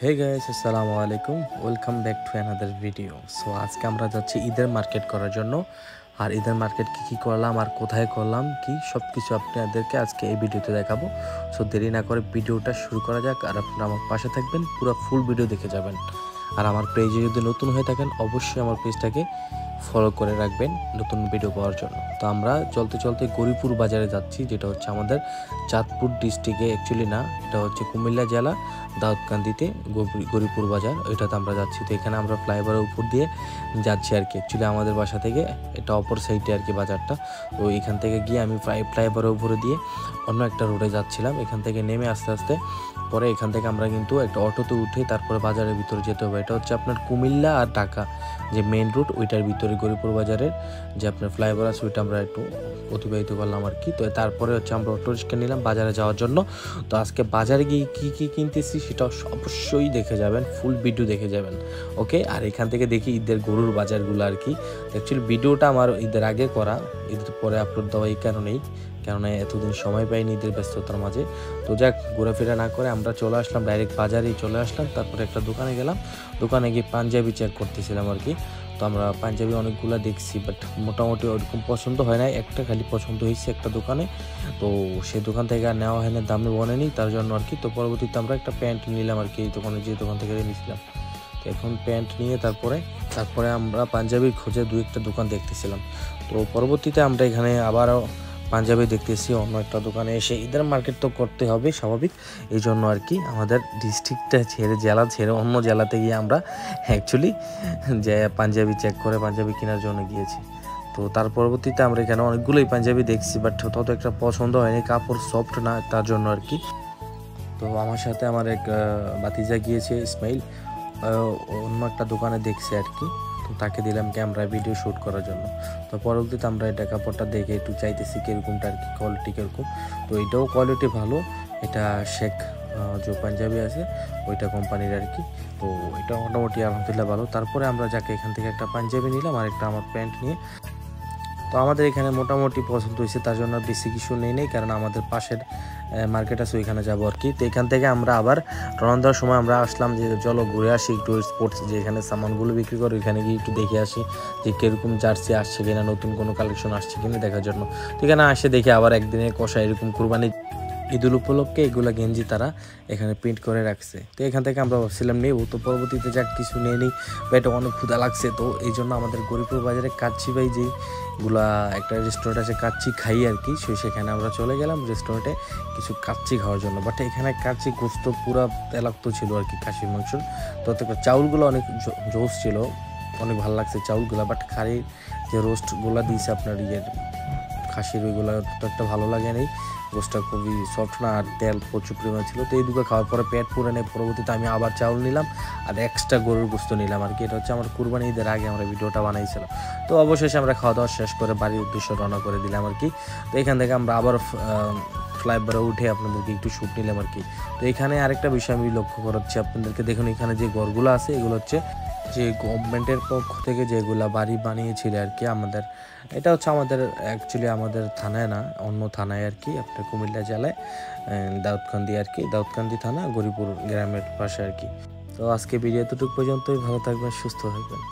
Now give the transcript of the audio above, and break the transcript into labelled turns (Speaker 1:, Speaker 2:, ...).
Speaker 1: Hey guys, আসসালামু আলাইকুম। Welcome back to another video. So আজকে আমরা যাচ্ছি ঈদের মার্কেট করার জন্য। আর ঈদের মার্কেট কী করলাম আর কোথায় করলাম সব কিছু আপনাদেরকে আজকে এই ভিডিওতে দেখাবো। সো দেরি না করে ভিডিওটা শুরু করা যাক। আর আপনারা আমার পাশে থাকবেন, পুরো ফুল ভিডিও দেখে যাবেন। আর আমার পেজে যদি নতুন হয়ে থাকেন অবশ্যই আমার পেজটাকে ফলো করে রাখবেন নতুন ভিডিও পাওয়ার জন্য। তো আমরা চলতে চলতে গরিপুর বাজারে যাচ্ছি, যেটা হচ্ছে আমাদের চাঁদপুর ডিস্ট্রিক্টে, অ্যাকচুয়ালি না, এটা হচ্ছে কুমিল্লা জেলা দাউদকান্দিতে গরিপুর বাজার, ওইটাতে আমরা যাচ্ছি। তো এখানে আমরা ফ্লাইওভারের উপর দিয়ে যাচ্ছি আর কি। অ্যাকচুয়ালি আমাদের বাসা থেকে এটা অপর সাইডে আর কি বাজারটা। তো এখান থেকে গিয়ে আমি ফ্লাইওভারের উপরে দিয়ে অন্য একটা রোডে যাচ্ছিলাম। এখান থেকে নেমে আস্তে আস্তে পরে এখান থেকে আমরা কিন্তু একটা অটোতে উঠে তারপরে বাজারের ভিতরে যেতে হবে। এটা হচ্ছে আপনার কুমিল্লা আর ঢাকা যে মেইন রুট, ওইটার ভিতরে গরিপুর বাজারের যে আপনার ফ্লাইওভার আছে, ওইটা আমরা একটু অতিবাহিত করলাম আর কি। তো তারপরে হচ্ছে আমরা অটো রিক্সা নিলাম বাজারে যাওয়ার জন্য। তো আজকে বাজারে গিয়ে কী কিনতেছি সেটা অবশ্যই দেখে যাবেন, ফুল ভিডিও দেখে যাবেন, ওকে। আর এখান থেকে দেখি ঈদের গরুর বাজারগুলো আর কি। অ্যাকচুয়ালি ভিডিওটা আমার ঈদের আগে করা, ঈদের পরে আপলোড দেওয়া এই কারণেই, কেননা এতদিন সময় পাইনি ঈদের ব্যস্ততার মাঝে। তো যাক, ঘোরাফেরা না করে আমরা চলে আসলাম, ডাইরেক্ট বাজারেই চলে আসলাম। তারপরে একটা দোকানে গেলাম, দোকানে গিয়ে পাঞ্জাবি চেক করতেছিলাম আর কি। তো আমরা পাঞ্জাবি অনেকগুলো দেখছি, বাট মোটামুটি ওরকম পছন্দ হয় না। একটা খালি পছন্দ হয়েছে একটা দোকানে, তো সেই দোকান থেকে আর নেওয়া হয় না, দামে বনেনি তার জন্য আর কি। তো পরবর্তীতে আমরা একটা প্যান্ট নিলাম আর কি, এই দোকানে যে দোকান থেকে নিয়েছিলাম। তো এখন প্যান্ট নিয়ে তারপরে আমরা পাঞ্জাবির খোঁজে দু একটা দোকান দেখতেছিলাম। তো পরবর্তীতে আমরা এখানে আবারও পাঞ্জাবি দেখতেছি অন্য একটা দোকানে এসে। ঈদের মার্কেট তো করতে হবে স্বাভাবিক, এই জন্য আর কি আমাদের ডিস্ট্রিক্টটা ছেড়ে, জেলা ছেড়ে অন্য জেলাতে গিয়ে আমরা অ্যাকচুয়ালি যে পাঞ্জাবি চেক করে পাঞ্জাবি কেনার জন্য গিয়েছি। তো তার পরবর্তীতে আমরা এখানে অনেকগুলোই পাঞ্জাবি দেখছি, বাট তত একটা পছন্দ হয়নি, কাপড় সফট না তার জন্য আর কি। তো আমার সাথে আমার এক ভাতিজা গিয়েছে, ইসমাইল, অন্য একটা দোকানে দেখছে আর কি। তো তাকে দিলাম ক্যামেরা ভিডিও শ্যুট করার জন্য। তো পরবর্তীতে আমরা এটা কাপড়টা দেখে একটু চাইতেছি কীরকমটা আর কি, কোয়ালিটি কীরকম। তো এটাও কোয়ালিটি ভালো, এটা শেখ যে পাঞ্জাবি আছে ওইটা কোম্পানির আর কি। তো এটা মোটামুটি আলহামদুলিল্লাহ ভালো। তারপরে আমরা যাকে এখান থেকে একটা পাঞ্জাবি নিলাম আর একটা আমার প্যান্ট নিয়ে। তো আমাদের এখানে মোটামুটি পছন্দ হয়েছে, তার জন্য বেশি কিছু নেই, কারণ আমাদের পাশের মার্কেট আছে, ওইখানে যাবো আর কি। তো এখান থেকে আমরা আবার রওনা দেওয়ার সময় আমরা আসলাম যে চলো ঘুরে আসি একটু স্পোর্টস, যে এখানে সামানগুলো বিক্রি করে ওইখানে গিয়ে একটু দেখে আসি যে কীরকম জার্সি আসছে কিনা, নতুন কোনো কালেকশন আসছে কিনা দেখার জন্য। তো এখানে আসে দেখি আবার একদিনের কষা এরকম কুরবানি ঈদুল উপলক্ষে এগুলো গেঞ্জি তারা এখানে প্রিন্ট করে রাখছে। তো এখান থেকে আমরা ভাবছিলাম নেব, তো পরবর্তীতে যাক কিছু নিয়ে নিই, পেটে অনেক ক্ষুধা লাগছে। তো এই জন্য আমাদের গরিপুর বাজারে কাচ্চি ভাই যেগুলা একটা রেস্টুরেন্ট আছে কাচ্চি খাই আর কি, সেখানে আমরা চলে গেলাম রেস্টুরেন্টে কিছু কাচ্চি খাওয়ার জন্য। বাট এখানে কাচ্চি গোস্ত পুরা তেলাক্ত ছিল আর কি, খাসির মাংসর। তো চাউলগুলো অনেক জোস ছিল, অনেক ভালো লাগছে চাউলগুলো। বাট খারির যে রোস্টগুলো দিয়েছে আপনার খাসির, ওইগুলো তো একটা ভালো লাগে নেই, গোস্টটা খুবই সফট না, আর তেল প্রচুর পরিমাণে ছিল। তো এই দুটো খাওয়ার পরে পেট পুরে নেই। পরবর্তীতে আমি আবার চাউল নিলাম আর এক্সট্রা গরুর গোস্ত নিলাম আর কি। এটা হচ্ছে আমার কুরবানি ঈদের আগে আমরা ভিডিওটা বানাইছিলাম। তো অবশেষে আমরা খাওয়া দাওয়া শেষ করে বাড়ির উদ্দেশ্যে রওনা করে দিলাম আর কি। তো এখান থেকে আমরা আবার ফ্লাইওভারে উঠে আপনাদেরকে একটু শ্যুট নিলাম আর কি। তো এখানে আরেকটা বিষয় আমি লক্ষ্য করাচ্ছি আপনাদেরকে, দেখুন এখানে যে ঘরগুলো আছে এগুলো হচ্ছে যে গভর্নমেন্টের পক্ষ থেকে যেগুলা বাড়ি বানিয়েছিল আর কি। আমাদের এটা হচ্ছে আমাদের অ্যাকচুয়ালি আমাদের থানায় না, অন্য থানায় আর কি, আপনার কুমিল্লা জেলায় দাউদকান্দি আর কি, দাউদকান্দি থানা গরিপুর গ্রামের পাশে আর কি। তো আজকে ভিডিও এতটুকু পর্যন্তই, ভালো থাকবেন, সুস্থ থাকবেন।